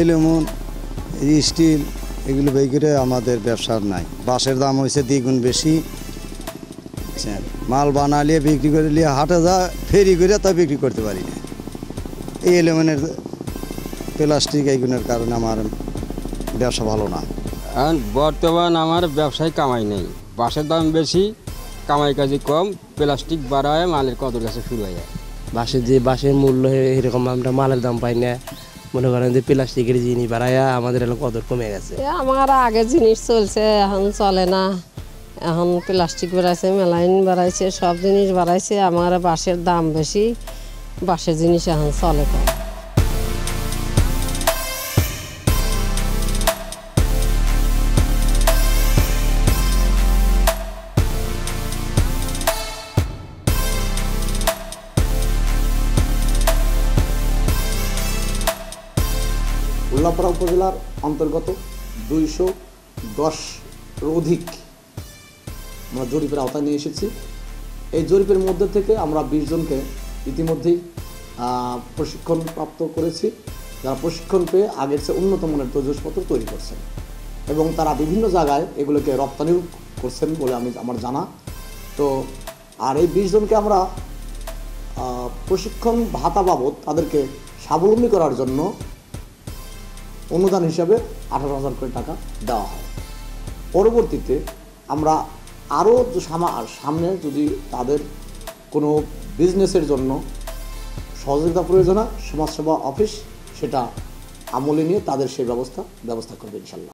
Aluminium still এগুলো বের করে আমাদের ব্যবসার নাই। বাঁশের দাম হয়েছে দ্বিগুণ বেশি। মাল বানালিয়ে বিক্রি করে নিয়ে হাটে যা ফেরি করে তা বিক্রি করতে পারি না। এই এলুমিনিয়ামের প্লাস্টিক এইগুলোর কারণে আমার ব্যবসা ভালো না। এখন বর্তমান আমার ব্যবসায় কামাই নেই, বাঁশের দাম বেশি, কামাই কাজে কম, প্লাস্টিক বাড়ায় মালের কদর কাছে শুরু হয়ে যায়। বাঁশের মূল্য এরকম আমরা মালের দাম পাই না, মনে করেন যে প্লাস্টিকের জিনিস বাড়াইয়া আমাদের এলাকা কদর কমে গেছে। আমার আগে জিনিস চলছে, এখন চলে না। এখন প্লাস্টিক বাড়াইছে, মেলাইন বাড়াইছে, সব জিনিস বাড়াইছে। আমার বাঁশের দাম বেশি, বাঁশের জিনিস এখন চলে কম। উল্লাপাড়া উপজেলার অন্তর্গত 210-এর অধিক আমরা জরিপের আওতায় নিয়ে এসেছি। এই জরিপের মধ্যে থেকে আমরা 20 জনকে ইতিমধ্যেই প্রশিক্ষণপ্রাপ্ত করেছি, যারা প্রশিক্ষণ পেয়ে আগের চেয়ে উন্নত মানের তৈজসপত্র তৈরি করছেন এবং তারা বিভিন্ন জায়গায় এগুলোকে রপ্তানিও করছেন বলে আমার জানা। তো আর এই 20 জনকে আমরা প্রশিক্ষণ ভাতা বাবদ তাদেরকে স্বাবলম্বী করার জন্য অনুদান হিসাবে 18,000 করে টাকা দেওয়া হয়। পরবর্তীতে আমরা আরও সামনে যদি তাদের কোনো বিজনেসের জন্য সহযোগিতা প্রয়োজন হয়, সমাজসেবা অফিস সেটা আমলে নিয়ে তাদের সেই ব্যবস্থা করবে ইনশাল্লাহ।